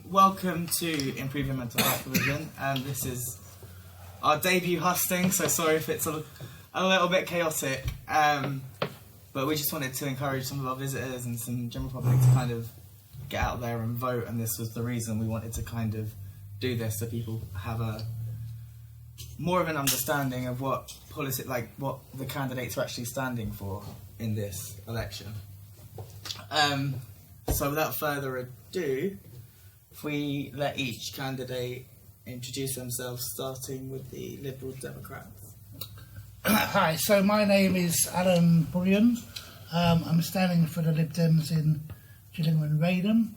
welcome to Improving Mental Health Bullion, and this is our debut Hustings, so sorry if it's a little bit chaotic, but we just wanted to encourage some of our visitors and some general public to kind of get out there and vote, and this was the reason we wanted to kind of do this, so people have a more of an understanding of what policy, like what the candidates are actually standing for in this election. So without further ado, if we let each candidate introduce themselves, starting with the Liberal Democrats. Hi, so my name is Alan Bullion. I'm standing for the Lib Dems in Gillingham and Rainham.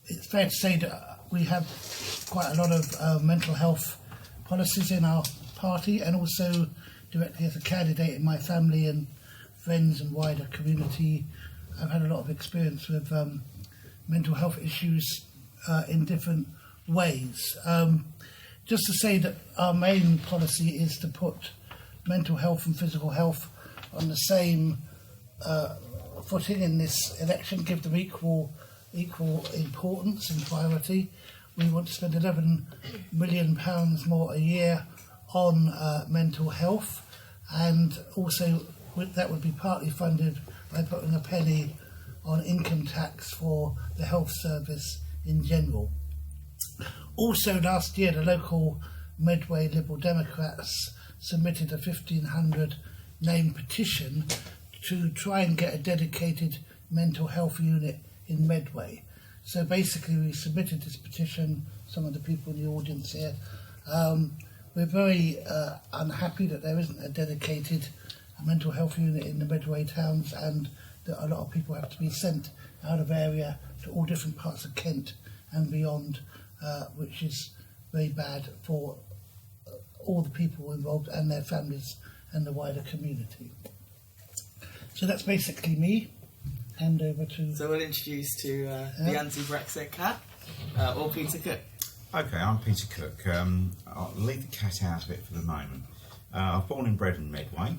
It's fair to say that we have quite a lot of mental health policies in our party, and also directly as a candidate in my family and friends and wider community, I've had a lot of experience with mental health issues in different ways. Just to say that our main policy is to put mental health and physical health on the same footing in this election, give them equal importance and priority. We want to spend £11 million more a year on mental health, and also that would be partly funded by putting a penny on income tax for the health service in general. Also last year the local Medway Liberal Democrats submitted a 1,500 name petition to try and get a dedicated mental health unit in Medway. So basically we submitted this petition, some of the people in the audience here. We're very unhappy that there isn't a dedicated mental health unit in the Medway towns, and that a lot of people have to be sent out of area to all different parts of Kent and beyond, which is very bad for all the people involved and their families and the wider community. So that's basically me. Hand over to... So we'll introduce to the anti-Brexit cat, or Peter Cook. Okay, I'm Peter Cook. I'll leave the cat out of it for the moment. I was born and bred in Medway.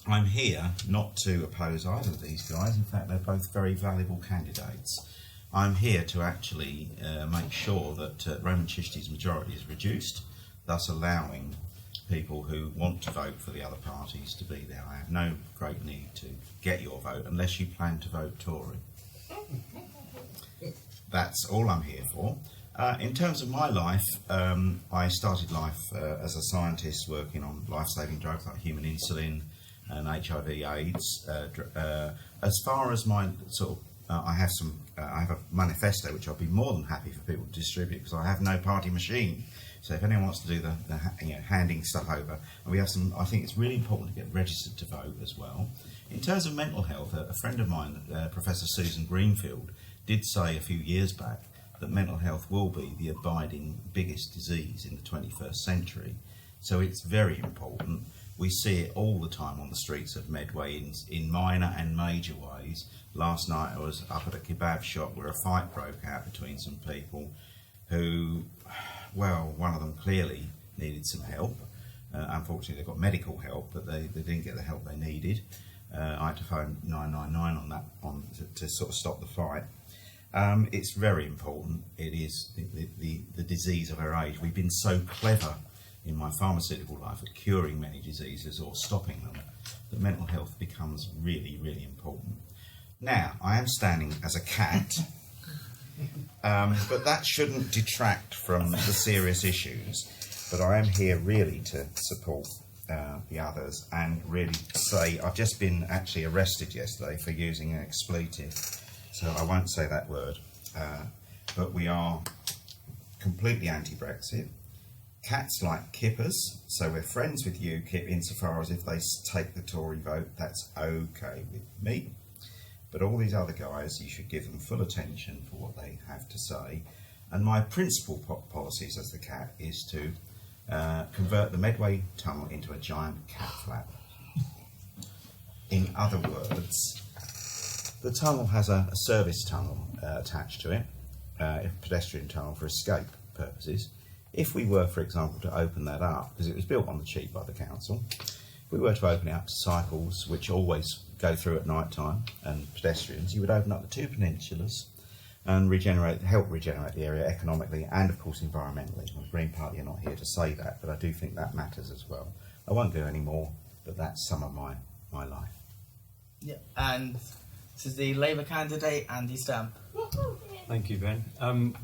I'm here not to oppose either of these guys. In fact, they're both very valuable candidates. I'm here to actually make sure that Raymond Chishti's majority is reduced, thus allowing people who want to vote for the other parties to be there. I have no great need to get your vote unless you plan to vote Tory. That's all I'm here for. In terms of my life, I started life as a scientist working on life-saving drugs like human insulin and HIV/AIDS. As far as my I have a manifesto which I'll be more than happy for people to distribute, because I have no party machine. So if anyone wants to do the handing stuff over, and we have some, I think it's really important to get registered to vote as well. In terms of mental health, a friend of mine, Professor Susan Greenfield, did say a few years back that mental health will be the abiding biggest disease in the 21st century. So it's very important. We see it all the time on the streets of Medway in minor and major ways. Last night I was up at a kebab shop where a fight broke out between some people who, well, one of them clearly needed some help. Unfortunately they got medical help, but they didn't get the help they needed. I had to phone 999 to sort of stop the fight. It's very important. It is the disease of our age. We've been so clever in my pharmaceutical life at curing many diseases or stopping them, that mental health becomes really, really important. Now, I am standing as a cat, but that shouldn't detract from the serious issues. But I am here really to support the others, and really say I've just been actually arrested yesterday for using an expletive, so I won't say that word. But we are completely anti-Brexit. Cats like kippers, so we're friends with UKIP insofar as if they take the Tory vote, that's okay with me. But all these other guys, you should give them full attention for what they have to say. And my principal policies as the cat is to convert the Medway Tunnel into a giant cat flap. In other words, the tunnel has a service tunnel attached to it, a pedestrian tunnel for escape purposes. If we were, for example, to open that up, because it was built on the cheap by the council, if we were to open it up to cycles, which always go through at night time, and pedestrians, you would open up the two peninsulas, and help regenerate the area economically and, of course, environmentally. The Green Party are not here to say that, but I do think that matters as well. I won't go any more, but that's some of my life. Yeah. And this is the Labour candidate, Andy Stamp. Thank you, Ben. I'm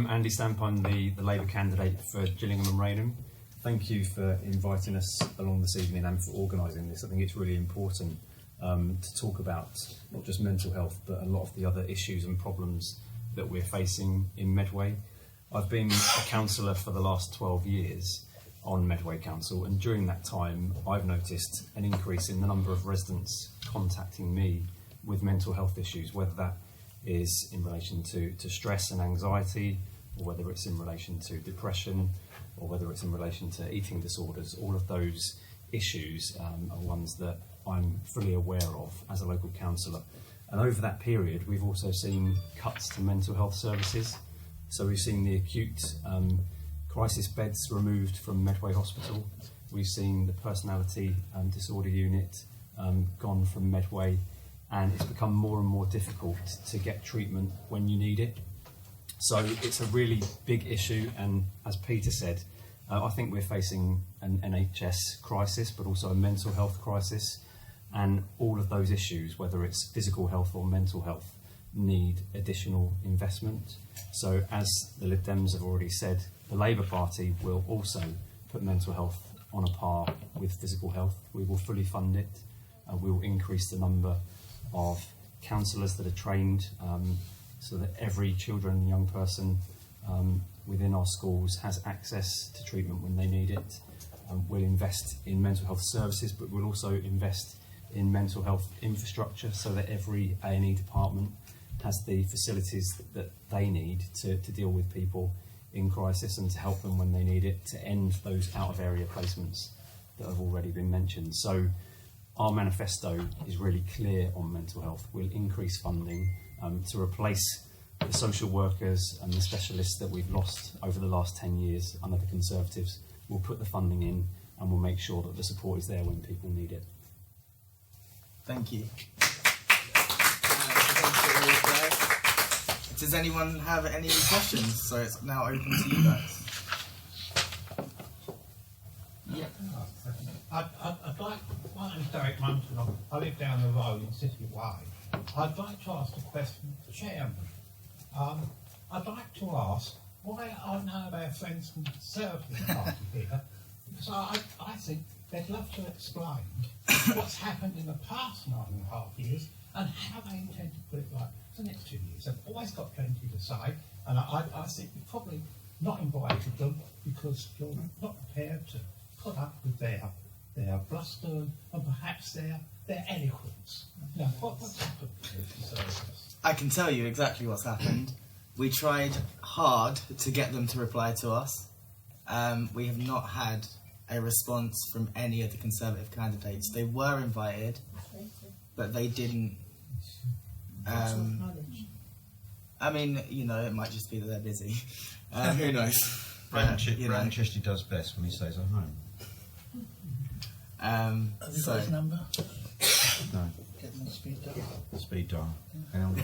Andy Stamp. I'm the Labour candidate for Gillingham and Rainham. Thank you for inviting us along this evening and for organising this. I think it's really important to talk about not just mental health, but a lot of the other issues and problems that we're facing in Medway. I've been a councillor for the last 12 years on Medway Council, and during that time I've noticed an increase in the number of residents contacting me with mental health issues, whether that is in relation to stress and anxiety, or whether it's in relation to depression, or whether it's in relation to eating disorders. All of those issues are ones that I'm fully aware of as a local councillor. And over that period, we've also seen cuts to mental health services. So we've seen the acute crisis beds removed from Medway Hospital. We've seen the personality disorder unit gone from Medway, and it's become more and more difficult to get treatment when you need it. So it's a really big issue, and as Peter said, I think we're facing an NHS crisis, but also a mental health crisis, and all of those issues, whether it's physical health or mental health, need additional investment. So as the Lib Dems have already said, the Labour Party will also put mental health on a par with physical health. We will fully fund it. We will increase the number of counsellors that are trained so that every children and young person within our schools has access to treatment when they need it. We'll invest in mental health services, but we'll also invest in mental health infrastructure so that every A&E department has the facilities that they need to deal with people in crisis and to help them when they need it, to end those out-of-area placements that have already been mentioned. So our manifesto is really clear on mental health. We'll increase funding to replace the social workers and the specialists that we've lost over the last 10 years under the Conservatives. We'll put the funding in, and we'll make sure that the support is there when people need it. Thank you. Does anyone have any questions? So it's now open to you guys. Yeah. I'd like, my name's Derek Munson, I live down the road in City Way. I'd like to ask a question to the chairman. I'd like to ask why are none of our friends from the Conservative Party here? Because I think they'd love to explain what's happened in the past 9.5 years and how they intend to put it right for the next 2 years. They've always got plenty to say, and I think you've probably not invited them because you're not prepared to put up with their bluster and perhaps their eloquence. Now, what's happened with the Conservatives? I can tell you exactly what's happened. We tried hard to get them to reply to us. We have not had a response from any of the Conservative candidates. They were invited, but they didn't. I mean, you know, it might just be that they're busy. Who knows? Manchester does best when he stays at home. Have you got his number? No. Get them on speed dial. Speed dial. Hang on.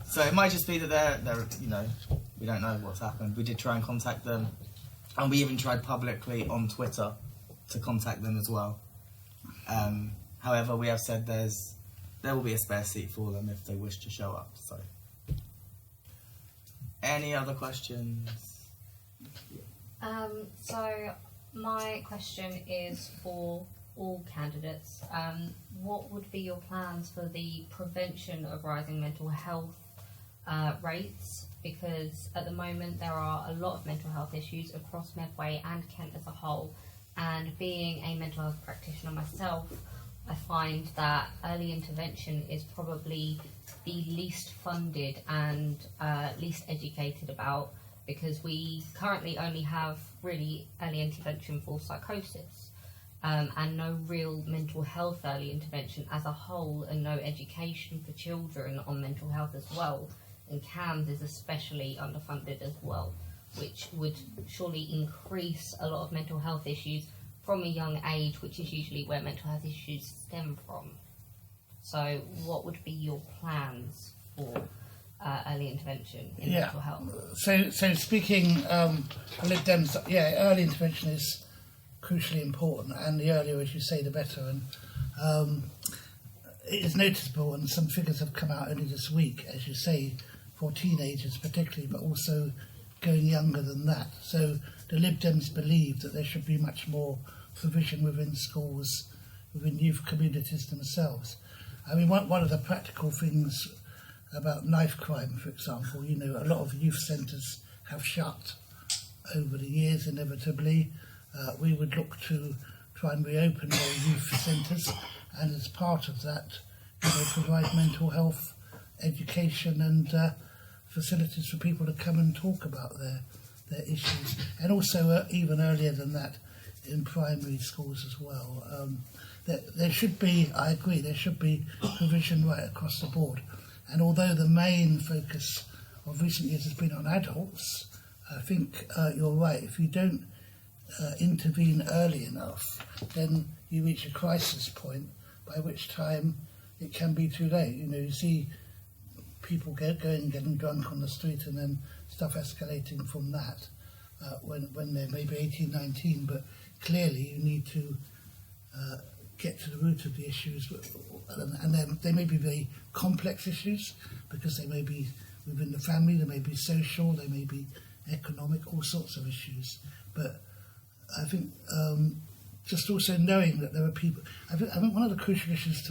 So it might just be that they're, you know, we don't know what's happened. We did try and contact them, and we even tried publicly on Twitter to contact them as well. However, we have said there will be a spare seat for them if they wish to show up. So, any other questions? So my question is for all candidates. What would be your plans for the prevention of rising mental health rates? Because at the moment there are a lot of mental health issues across Medway and Kent as a whole, and being a mental health practitioner myself, I find that early intervention is probably the least funded and least educated about, because we currently only have really early intervention for psychosis and no real mental health early intervention as a whole, and no education for children on mental health as well. And CAMS is especially underfunded as well, which would surely increase a lot of mental health issues from a young age, which is usually where mental health issues stem from. So, what would be your plans for early intervention in Yeah. mental health? So speaking Lib Dems, early intervention is crucially important, and the earlier, as you say, the better. And it is noticeable, and some figures have come out only this week, as you say, for teenagers particularly, but also going younger than that. So the Lib Dems believe that there should be much more provision within schools, within youth communities themselves. I mean, one of the practical things about knife crime, for example, a lot of youth centres have shut over the years inevitably. We would look to try and reopen more youth centres, and as part of that, provide mental health education and facilities for people to come and talk about their issues. And also, even earlier than that, in primary schools as well. There should be, I agree, there should be provision right across the board. And although the main focus of recent years has been on adults, I think you're right. If you don't intervene early enough, then you reach a crisis point, by which time it can be too late. You see people getting drunk on the street, and then stuff escalating from that when they're maybe 18, 19. But clearly you need to get to the root of the issues, and then they may be very complex issues, because they may be within the family, they may be social, they may be economic, all sorts of issues. But I think just also knowing that there are people, I think one of the crucial issues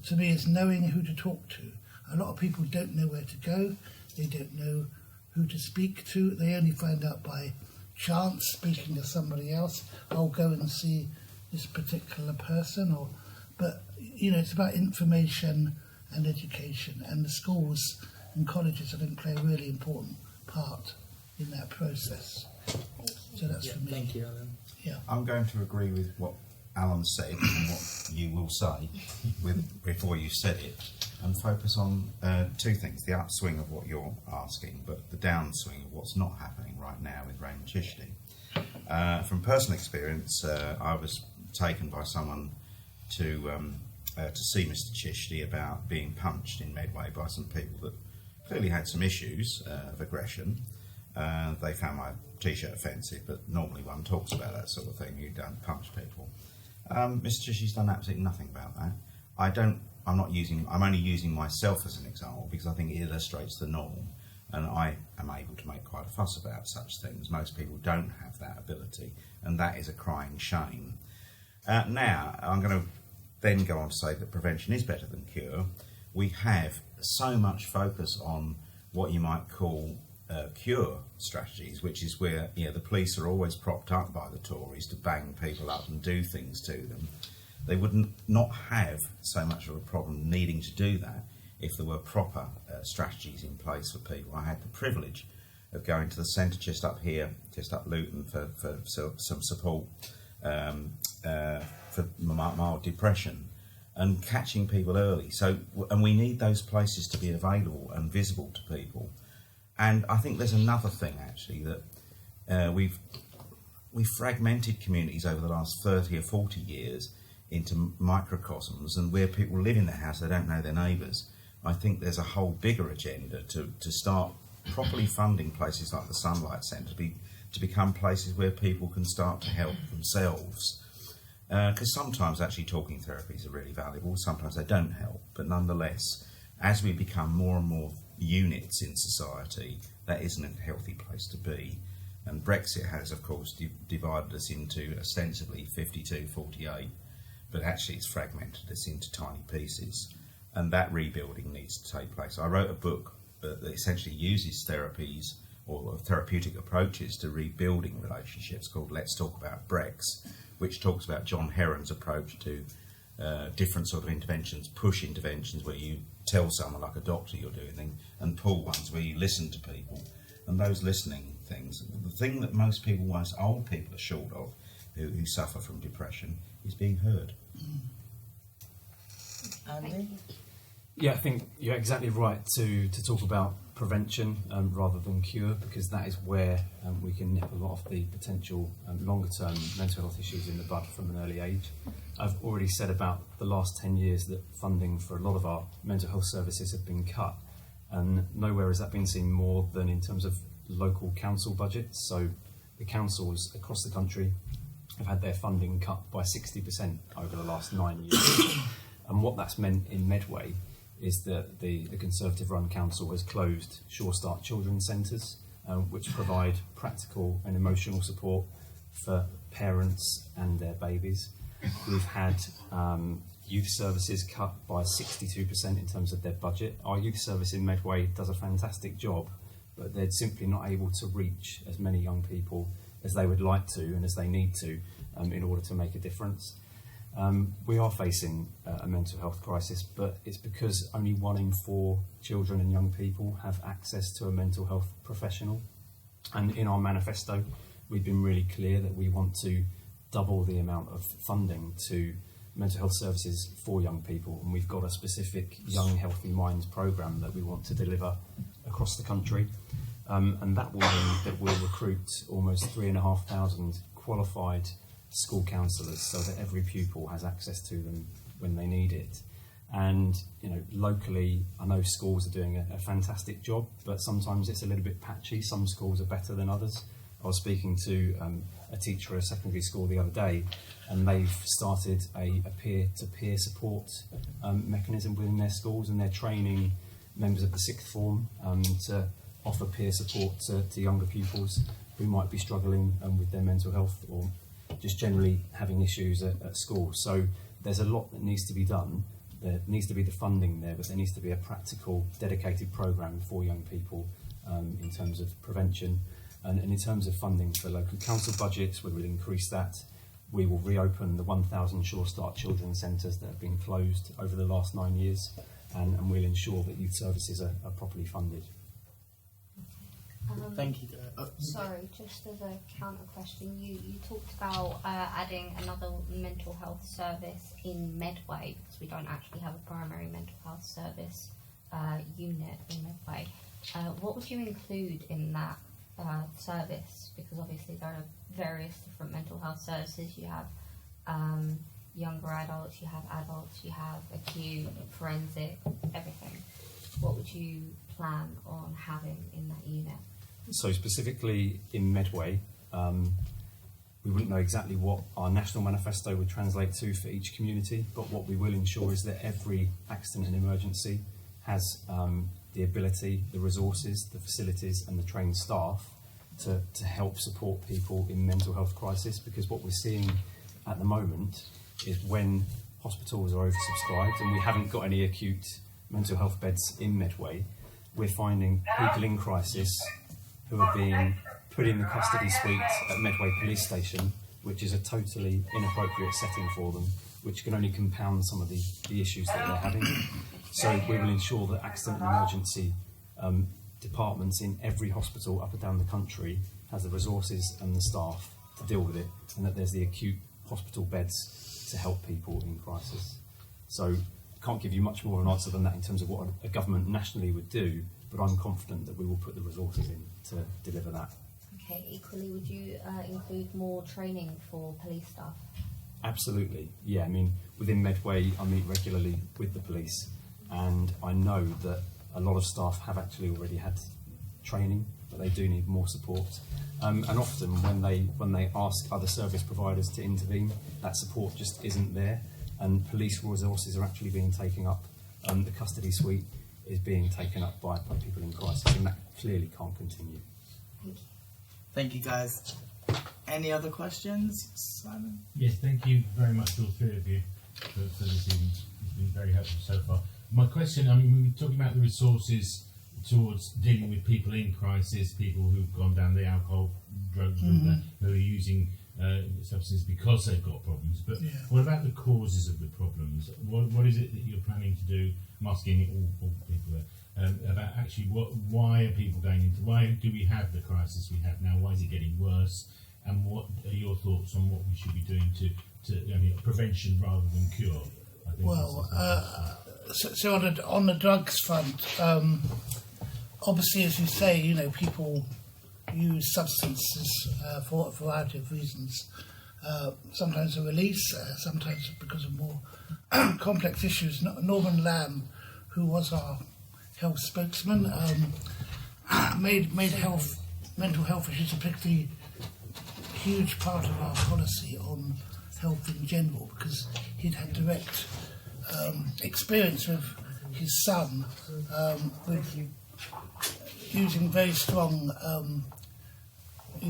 to me is knowing who to talk to. A lot of people don't know where to go, they don't know who to speak to, they only find out by chance, speaking to somebody else, I'll go and see this particular person. But it's about information and education, and the schools and colleges, I think, play a really important part in that process. So that's for me. Thank you, Alan. Yeah. I'm going to agree with what Alan said and what you will say before you said it, and focus on two things: the upswing of what you're asking, but the downswing of what's not happening right now with Rainham Chishti. From personal experience, I was taken by someone to see Mr. Chishti about being punched in Medway by some people that clearly had some issues of aggression. They found my t-shirt offensive, but normally one talks about that sort of thing. You don't punch people. Mr. Chishti's done absolutely nothing about that. I'm only using myself as an example, because I think it illustrates the norm, and I am able to make quite a fuss about such things. Most people don't have that ability, and that is a crying shame. Now, I'm going to then go on to say that prevention is better than cure. We have so much focus on what you might call cure strategies, which is where the police are always propped up by the Tories to bang people up and do things to them. They would not have so much of a problem needing to do that if there were proper strategies in place for people. I had the privilege of going to the centre just up here, just up Luton, for some support for mild depression, and catching people early. And we need those places to be available and visible to people. And I think there's another thing, actually, that we've fragmented communities over the last 30 or 40 years into microcosms, and where people live in their house, they don't know their neighbours. I think there's a whole bigger agenda to start properly funding places like the Sunlight Centre to become places where people can start to help themselves. Because sometimes actually talking therapies are really valuable, sometimes they don't help, but nonetheless, as we become more and more units in society, that isn't a healthy place to be. And Brexit has, of course, divided us into ostensibly 52-48, but actually it's fragmented us into tiny pieces, and that rebuilding needs to take place. I wrote a book that essentially uses therapies or therapeutic approaches to rebuilding relationships, called Let's Talk About Brex, which talks about John Heron's approach to different sort of interventions, push interventions where you tell someone, like a doctor, you're doing things, and pull ones where you listen to people. And those listening things, the thing that most old people are short of, who suffer from depression, is being heard. Andy? Yeah, I think you're exactly right to talk about prevention rather than cure, because that is where we can nip a lot of the potential longer term mental health issues in the bud from an early age. I've already said about the last 10 years that funding for a lot of our mental health services have been cut, and nowhere has that been seen more than in terms of local council budgets. So the councils across the country have had their funding cut by 60% over the last 9 years. And what that's meant in Medway is that the Conservative run council has closed Sure Start children's centres, which provide practical and emotional support for parents and their babies. We've had youth services cut by 62% in terms of their budget. Our youth service in Medway does a fantastic job, but they're simply not able to reach as many young people as they would like to and as they need to in order to make a difference. We are facing a mental health crisis, but it's because only 1 in 4 children and young people have access to a mental health professional. And in our manifesto, we've been really clear that we want to double the amount of funding to mental health services for young people, and we've got a specific Young Healthy Minds programme that we want to deliver across the country, and that will mean that we'll recruit almost 3,500 qualified school counsellors so that every pupil has access to them when they need it. And locally, I know schools are doing a fantastic job, but sometimes it's a little bit patchy. Some schools are better than others. I was speaking to a teacher at a secondary school the other day, and they've started a peer-to-peer support mechanism within their schools, and they're training members of the sixth form to offer peer support to younger pupils who might be struggling with their mental health or just generally having issues at school. So there's a lot that needs to be done. There needs to be the funding there, but there needs to be a practical, dedicated programme for young people in terms of prevention. And in terms of funding for local council budgets, we will increase that. We will reopen the 1,000 Sure Start children's centres that have been closed over the last 9 years, and we'll ensure that youth services are properly funded. Thank you. Sorry, just as a counter question, you talked about adding another mental health service in Medway, because we don't actually have a primary mental health service unit in Medway. What would you include in that service? Because obviously there are various different mental health services. You have younger adults, you have adults, you have acute, forensic, everything. What would you plan on having in that unit? So specifically in Medway, we wouldn't know exactly what our national manifesto would translate to for each community, but what we will ensure is that every accident and emergency has the ability, the resources, the facilities and the trained staff to help support people in mental health crisis, because what we're seeing at the moment is when hospitals are oversubscribed and we haven't got any acute mental health beds in Medway, we're finding people in crisis who are being put in the custody suite at Medway Police Station, which is a totally inappropriate setting for them, which can only compound some of the issues that they're having. So we will ensure that accident and emergency departments in every hospital up and down the country has the resources and the staff to deal with it, and that there's the acute hospital beds to help people in crisis. So I can't give you much more of an answer than that in terms of what a government nationally would do, but I'm confident that we will put the resources in to deliver that. Okay, equally, would you include more training for police staff? Absolutely, yeah. I mean, within Medway, I meet regularly with the police, and I know that a lot of staff have actually already had training, but they do need more support. And often when they ask other service providers to intervene, that support just isn't there, and police resources are actually being taken up. The custody suite is being taken up by people in crisis, and that clearly can't continue. Thank you. Thank you, guys. Any other questions, Simon? Yes, thank you very much, all three of you, for this evening. It's been very helpful so far. My question, I mean, we were talking about the resources towards dealing with people in crisis, people who've gone down the alcohol, drugs route, who are using substances because they've got problems. But what about the causes of the problems? What is it that you're planning to do? I'm asking all people there, about actually why are people going into, why do we have the crisis we have now? Why is it getting worse? And what are your thoughts on what we should be doing to I mean, prevention rather than cure? I think Well, so on the drugs front, obviously, as you say, you know, people use substances for a variety of reasons. Sometimes a release, sometimes because of more complex issues. Norman Lamb, who was our health spokesman, made mental health issues a particularly huge part of our policy on health in general, because he'd had direct experience with his son with using very strong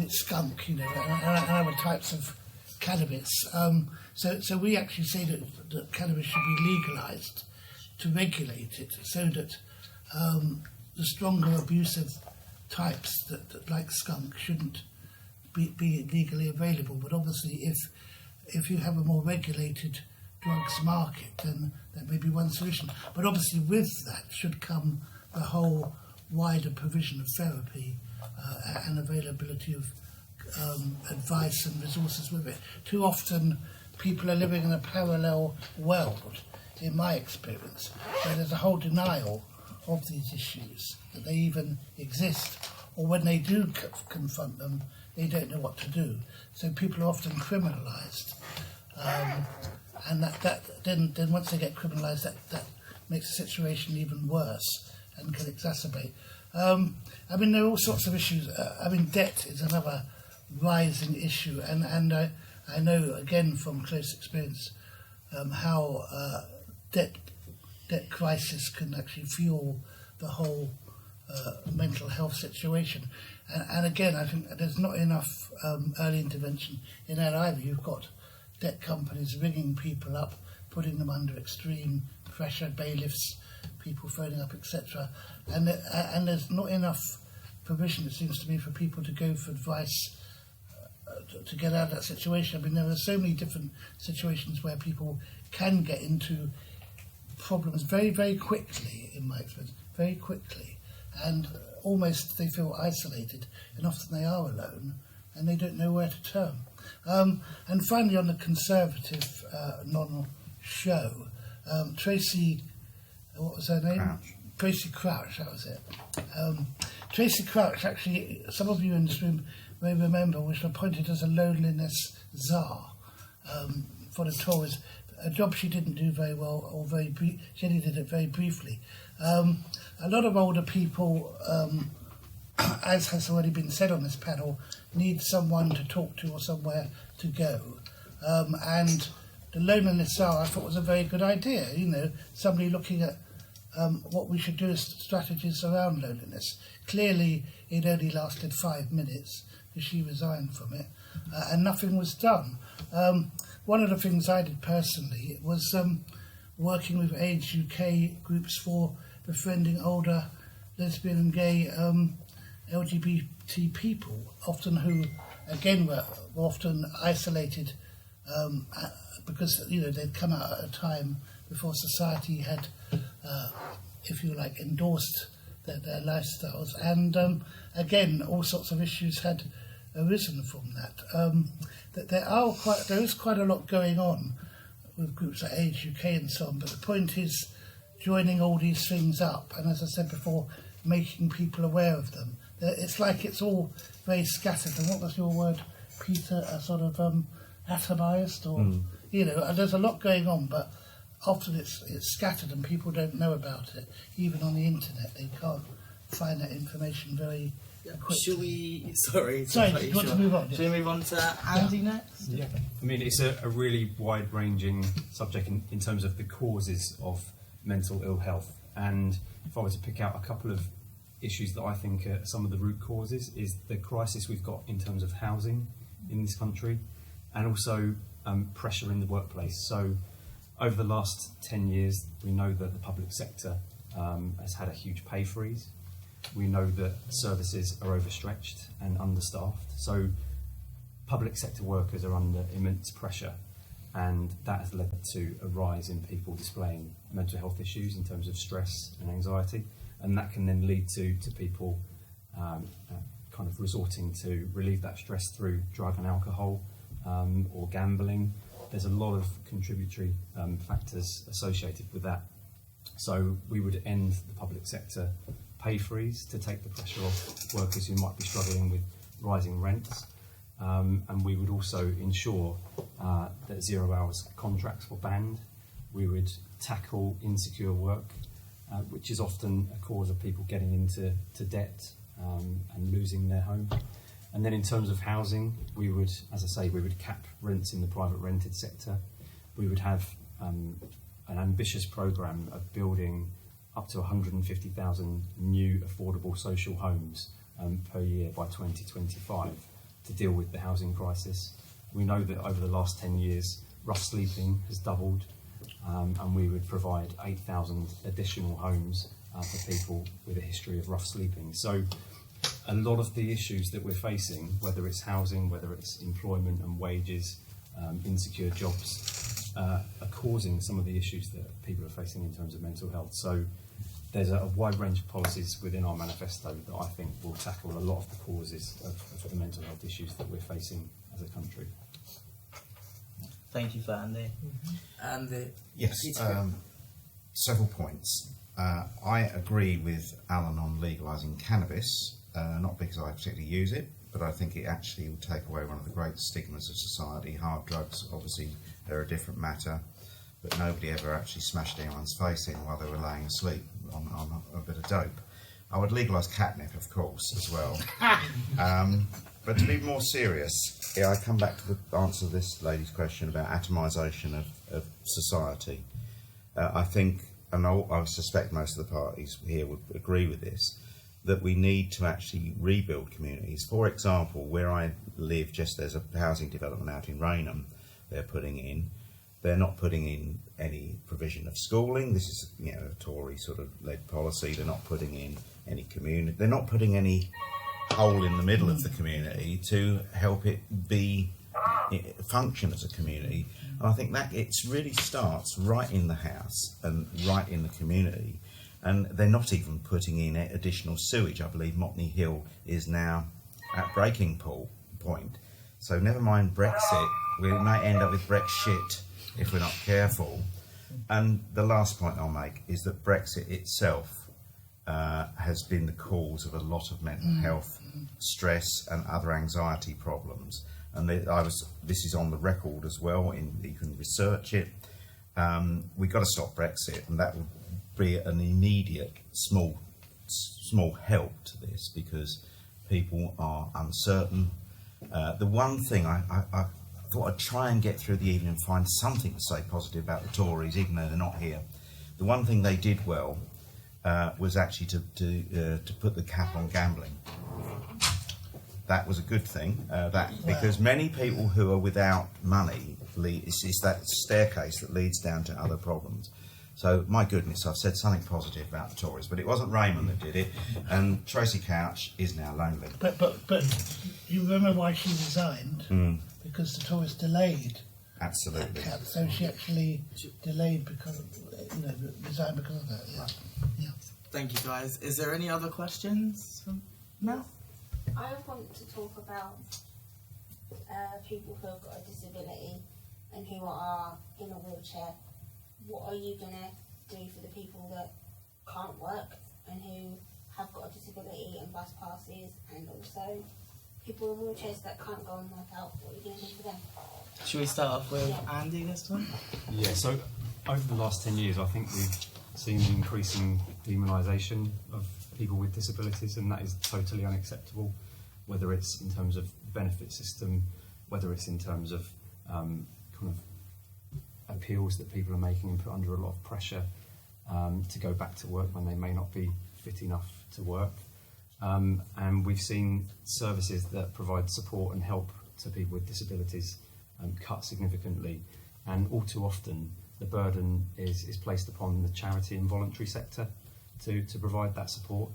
skunk, you know, and other types of cannabis. So we actually say that cannabis should be legalised to regulate it, so that the stronger abusive types that like skunk shouldn't be legally available. But obviously, if you have a more regulated drugs market, then that may be one solution. But obviously, with that should come the whole wider provision of therapy and availability of advice and resources with it. Too often, people are living in a parallel world, in my experience, where there's a whole denial of these issues, that they even exist, or when they do confront them, they don't know what to do. So people are often criminalised, and then once they get criminalised, that makes the situation even worse and can exacerbate. I mean, there are all sorts of issues. I mean, debt is another rising issue, and I know, again, from close experience, how debt crisis can actually fuel the whole mental health situation. And again, I think there's not enough early intervention in that either. You've got debt companies ringing people up, putting them under extreme pressure, bailiffs, people phoning up, etc. And there's not enough provision, it seems to me, for people to go for advice to get out of that situation. I mean, there are so many different situations where people can get into problems very, very quickly, in my experience, very quickly, and almost they feel isolated, and often they are alone, and they don't know where to turn. And finally, on the Conservative non-show, Tracy, what was her name? Crouch. Tracy Crouch, that was it. Tracy Crouch, actually, some of you in this room may remember, was appointed as a loneliness czar for the Tories, a job she didn't do very well, or she only did it very briefly. A lot of older people, as has already been said on this panel, need someone to talk to or somewhere to go. And the loneliness czar, I thought, was a very good idea. You know, somebody looking at what we should do as strategies around loneliness. Clearly, it only lasted 5 minutes because she resigned from it, and nothing was done. One of the things I did personally was working with AIDS UK groups for befriending older lesbian and gay LGBT people, often who, again, were often isolated because, you know, they'd come out at a time before society had, if you like, endorsed their lifestyles. And again, all sorts of issues had arisen from that. That there is quite a lot going on with groups like AIDS UK and so on, but the point is joining all these things up, and as I said before, making people aware of them. It's like it's all very scattered, and what was your word, Peter, a sort of atomized, or you know, there's a lot going on, but often it's scattered and people don't know about it. Even on the internet, they can't find that information very quickly. Shall we... Sorry, do you want to move on? Shall we move on to Andy next? Yeah, I mean, it's a really wide-ranging subject in terms of the causes of mental ill health. And if I were to pick out a couple of issues that I think are some of the root causes, is the crisis we've got in terms of housing in this country, and also pressure in the workplace. So over the last 10 years, we know that the public sector has had a huge pay freeze. We know that services are overstretched and understaffed. So public sector workers are under immense pressure, and that has led to a rise in people displaying mental health issues in terms of stress and anxiety, and that can then lead to people kind of resorting to relieve that stress through drug and alcohol or gambling. There's a lot of contributory factors associated with that. So we would end the public sector pay freeze to take the pressure off workers who might be struggling with rising rents. And we would also ensure that 0 hours contracts were banned. We would tackle insecure work, which is often a cause of people getting into debt and losing their home. And then in terms of housing, we would, as I say, we would cap rents in the private rented sector. We would have an ambitious programme of building up to 150,000 new affordable social homes per year by 2025 to deal with the housing crisis. We know that over the last 10 years, rough sleeping has doubled, and we would provide 8,000 additional homes for people with a history of rough sleeping. So a lot of the issues that we're facing, whether it's housing, whether it's employment and wages, insecure jobs, are causing some of the issues that people are facing in terms of mental health. So there's a wide range of policies within our manifesto that I think will tackle a lot of the causes of the mental health issues that we're facing as a country. Thank you for Andy. And Yes, several points. I agree with Alan on legalising cannabis, not because I particularly use it, but I think it actually will take away one of the great stigmas of society. Hard drugs, obviously, they're a different matter, but nobody ever actually smashed anyone's face in while they were laying asleep on a bit of dope. I would legalise catnip, of course, as well. But to be more serious, I come back to the answer to this lady's question about atomisation of society. I think, and I suspect most of the parties here would agree with this, that we need to actually rebuild communities. For example, where I live, there's a housing development out in Rainham they're not putting in any provision of schooling. This is, a Tory sort of led policy. They're not putting in any community. They're not putting any hole in the middle of the community to help it function as a community. And I think that it really starts right in the house and right in the community. And they're not even putting in additional sewage. I believe Motney Hill is now at breaking point. So never mind Brexit, we might end up with Brexit if we're not careful. And the last point I'll make is that Brexit itself has been the cause of a lot of mental health, stress and other anxiety problems. And this is on the record as well, you can research it. We've got to stop Brexit, and that would be an immediate small help to this, because people are uncertain. The one thing I thought I'd try and get through the evening and find something to say positive about the Tories, even though they're not here. The one thing they did well was actually to put the cap on gambling. That was a good thing, because many people who are without money, it's that staircase that leads down to other problems. So, my goodness, I've said something positive about the Tories, but it wasn't Raymond that did it, and Tracy Couch is now lonely. But you remember why she resigned? Because the Tories delayed. Absolutely. That cap, so she actually delayed because, resigned because of that. Yeah. thank you guys. Is there any other questions from Mel? I want to talk about people who have got a disability and who are in a wheelchair. What are you going to do for the people that can't work and who have got a disability and bus passes, and also people in wheelchairs that can't go and work out? What are you going to do for them? Should we start off with Andy this time? Yeah, so over the last 10 years, I think we've seen the increasing demonisation of people with disabilities, and that is totally unacceptable, whether it's in terms of the benefit system, whether it's in terms of kind of appeals that people are making and put under a lot of pressure to go back to work when they may not be fit enough to work. And we've seen services that provide support and help to people with disabilities cut significantly, and all too often the burden is placed upon the charity and voluntary sector to provide that support.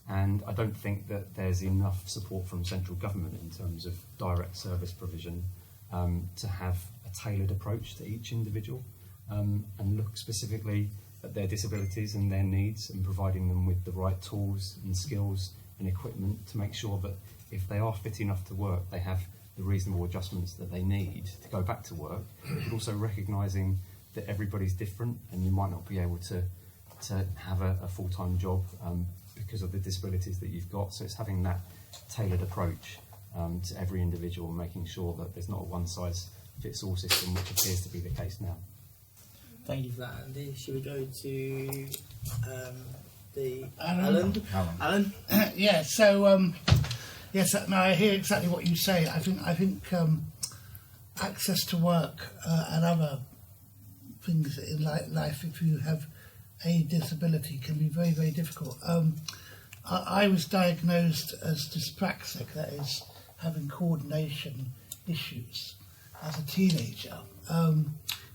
And I don't think that there's enough support from central government in terms of direct service provision to have a tailored approach to each individual and look specifically at their disabilities and their needs, and providing them with the right tools and skills and equipment to make sure that if they are fit enough to work, they have the reasonable adjustments that they need to go back to work, but also recognising that everybody's different and you might not be able to have a full-time job because of the disabilities that you've got. So it's having that tailored approach to every individual, making sure that there's not a one-size-fits-all system, which appears to be the case now. Thank you for that, Andy. Should we go to the Alan? Alan? Yeah. So yes, no, I hear exactly what you say. I think access to work and other things in life, if you have a disability, can be very, very difficult. I was diagnosed as dyspraxic, that is, having coordination issues as a teenager,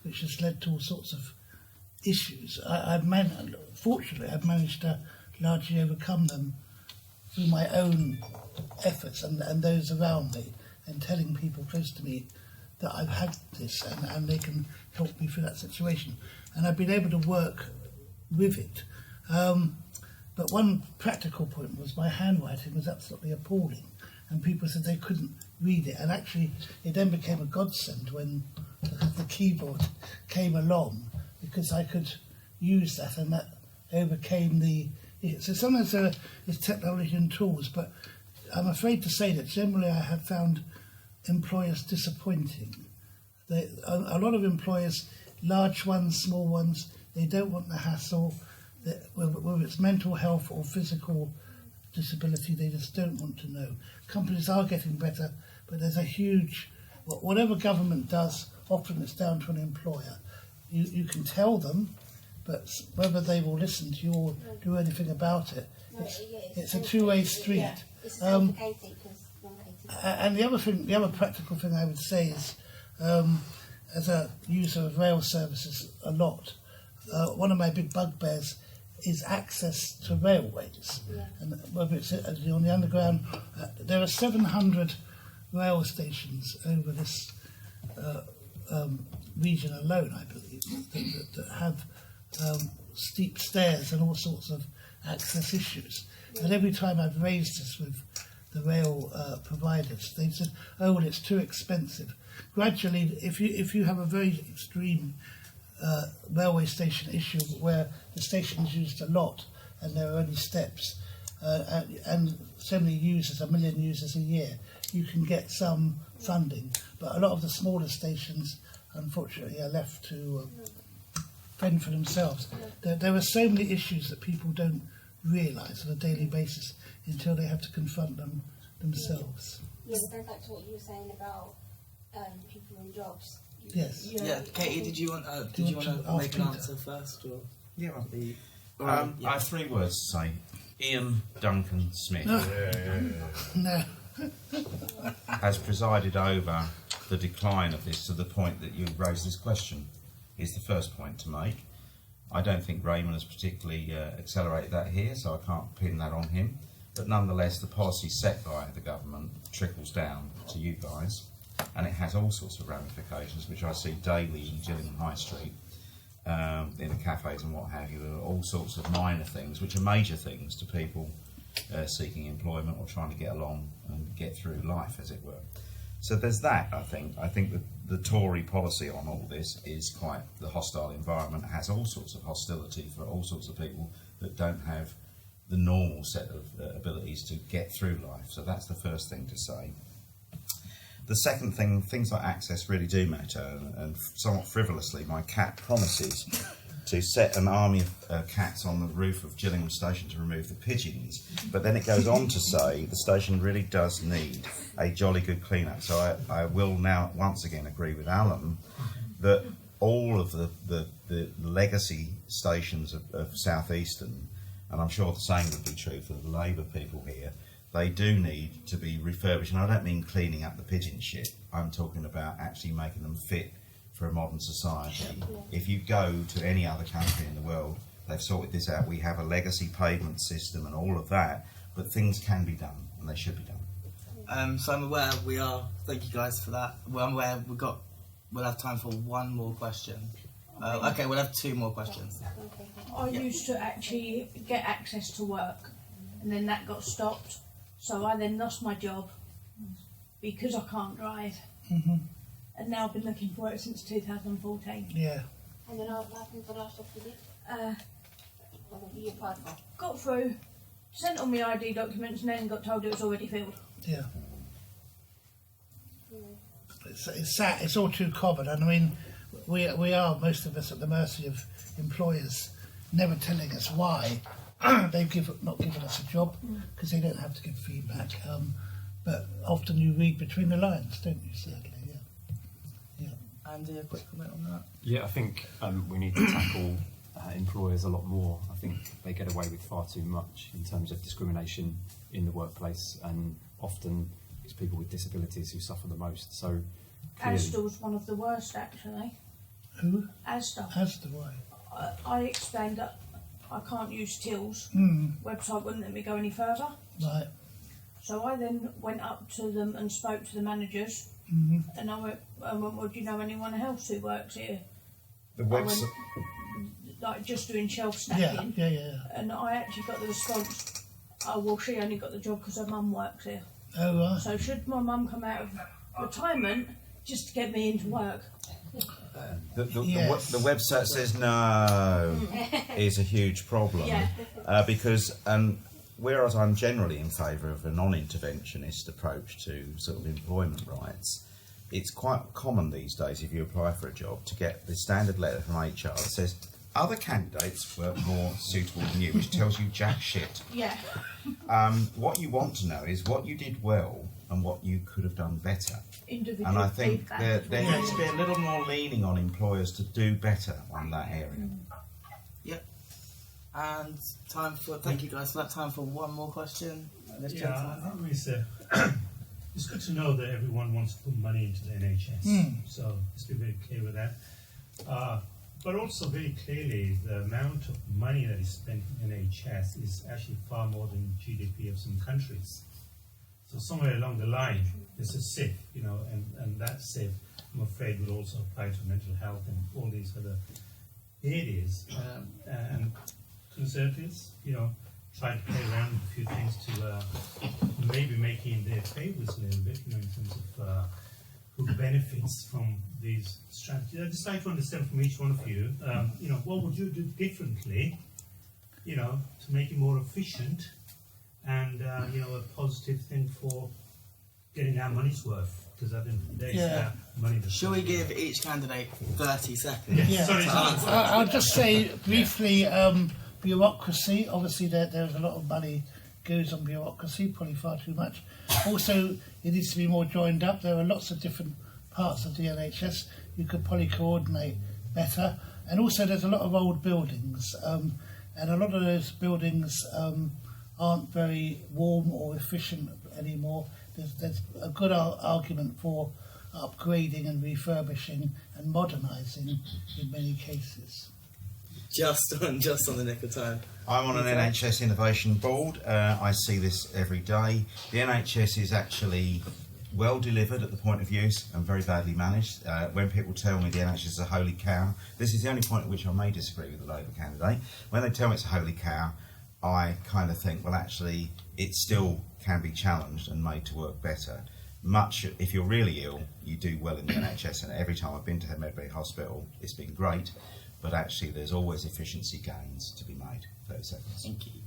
which has led to all sorts of issues. Fortunately, I've managed to largely overcome them through my own efforts and those around me, and telling people close to me that I've had this and they can help me through that situation. And I've been able to work with it. But one practical point was my handwriting was absolutely appalling, and people said they couldn't read it. And actually, it then became a godsend when the keyboard came along, because I could use that, and that overcame the. So sometimes there is technology and tools, but I'm afraid to say that generally I have found employers disappointing. A lot of employers, large ones, small ones, they don't want the hassle. Whether it's mental health or physical disability, they just don't want to know. Companies are getting better, but there's a huge, whatever government does, often it's down to an employer. You can tell them, but whether they will listen to you or do anything about it, it's a two-way street. Yeah. It's complicated And the other practical thing I would say is, as a user of rail services a lot, one of my big bugbears is access to railways. Yeah. And whether it's on the underground, there are 700 rail stations over this region alone, I believe, that have steep stairs and all sorts of access issues. And every time I've raised this with the rail providers, they said, "Oh, well, it's too expensive." Gradually, if you have a very extreme railway station issue where the station is used a lot and there are only steps and so many users, 1 million users a year, you can get some funding. But a lot of the smaller stations, unfortunately, are left to fend for themselves. There are so many issues that people don't realise on a daily basis until they have to confront them themselves. Yeah, but going back to what you were saying about people in jobs. Yes. Yeah, Katie, did you want to make an answer first, or? Yeah, I I have 3 words to say. Ian Duncan Smith No. has presided over the decline of this to the point that you raised this question, is the first point to make. I don't think Raymond has particularly accelerated that here, so I can't pin that on him. But nonetheless, the policy set by the government trickles down to you guys, and it has all sorts of ramifications, which I see daily in Gillingham High Street, in the cafes and what have you. There are all sorts of minor things, which are major things to people seeking employment or trying to get along and get through life, as it were. So there's that, I think. I think that the Tory policy on all this is quite the hostile environment. It has all sorts of hostility for all sorts of people that don't have the normal set of abilities to get through life. So that's the first thing to say. The second thing, things like access really do matter, and somewhat frivolously, my cat promises to set an army of cats on the roof of Gillingham Station to remove the pigeons. But then it goes on to say the station really does need a jolly good clean-up. So I will now once again agree with Alan that all of the legacy stations of South Eastern, and I'm sure the same would be true for the Labour people here, they do need to be refurbished. And I don't mean cleaning up the pigeon shit. I'm talking about actually making them fit for a modern society. If you go to any other country in the world, they've sorted this out. We have a legacy pavement system and all of that, but things can be done, and they should be done. So I'm aware thank you guys for that. Well, I'm aware we'll have time for one more question. Okay, we'll have 2 more questions. I used to actually get access to work, and then that got stopped. So I then lost my job because I can't drive. Mm-hmm. And now I've been looking for it since 2014. Yeah. And then what happened to the last job you did? You applied for? Got through, sent all my ID documents and then got told it was already filled. Yeah. It's sad. It's all too common, and I mean, we are, most of us, at the mercy of employers never telling us why they've not given us a job, because they don't have to give feedback. But often you read between the lines, don't you? Sadly, yeah. Andy, a quick comment on that? Yeah, I think we need to tackle employers a lot more. I think they get away with far too much in terms of discrimination in the workplace, and often it's people with disabilities who suffer the most. So clearly, Asda's one of the worst, actually. Who? Asda. Asda, why? I explained that I can't use tills. Website wouldn't let me go any further. Right. So I then went up to them and spoke to the managers, and I went, well, do you know anyone else who works here? The website. Like just doing shelf Yeah, stacking. yeah. And I actually got the response, oh, well, she only got the job because her mum works here. Oh, right. So should my mum come out of retirement just to get me into work? Yes. The website says no is a huge problem, because whereas I'm generally in favour of a non-interventionist approach to sort of employment rights, it's quite common these days, if you apply for a job, to get the standard letter from HR that says other candidates were more suitable than you, which tells you jack shit. Yeah. What you want to know is what you did well and what you could have done better. Individual And I think feedback. there needs to be a little more leaning on employers to do better on that area. Yep. And thank you guys for that. Time for one more question. This Yeah, gentleman. I think it's good to know that everyone wants to put money into the NHS. So let's be very clear with that. But also very clearly, the amount of money that is spent in NHS is actually far more than GDP of some countries. So somewhere along the line, there's a SIF, and that SIF, I'm afraid, will also apply to mental health and all these other areas. And Conservatives, try to play around with a few things to maybe make it in their favours a little bit, in terms of who benefits from these strategies. I'd just like to understand from each one of you, what would you do differently, to make it more efficient and, a positive thing for getting our money's worth? Because I think there's money. Shall we give each candidate 30 seconds? Yeah. Sorry, I'll just say briefly, bureaucracy. Obviously, there's a lot of money goes on bureaucracy, probably far too much. Also, it needs to be more joined up. There are lots of different parts of the NHS. You could probably coordinate better. And also, there's a lot of old buildings, and a lot of those buildings aren't very warm or efficient anymore. There's a good argument for upgrading and refurbishing and modernising in many cases. Just on the nick of time. I'm on an NHS Innovation Board. I see this every day. The NHS is actually well delivered at the point of use and very badly managed. When people tell me the NHS is a holy cow, this is the only point at which I may disagree with the Labour candidate. When they tell me it's a holy cow, I kind of think, well, actually, it still can be challenged and made to work better. If you're really ill, you do well in the NHS, and every time I've been to Medbury Hospital, it's been great, but actually there's always efficiency gains to be made. 30 seconds. Thank you.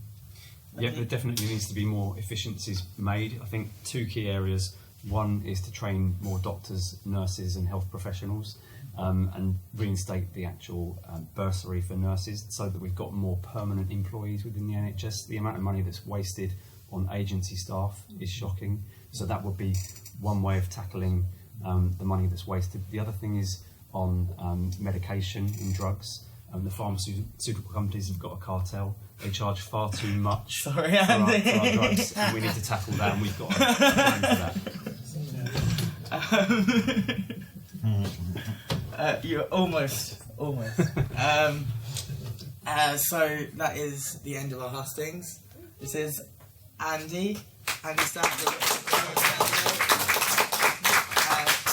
yeah, there definitely needs to be more efficiencies made. I think two key areas. One is to train more doctors, nurses and health professionals, and reinstate the actual bursary for nurses so that we've got more permanent employees within the NHS. The amount of money that's wasted on agency staff is shocking. So that would be one way of tackling the money that's wasted. The other thing is on medication and drugs. The pharmaceutical companies have got a cartel. They charge far too much for our drugs, and we need to tackle that, and we've got a plan for that. You're almost. So that is the end of our hustings. This is Andy Stanford,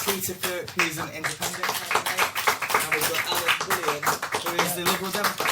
Peter Cook, who's an independent candidate, and we've got Alan Bullion, who is the Liberal Democrat.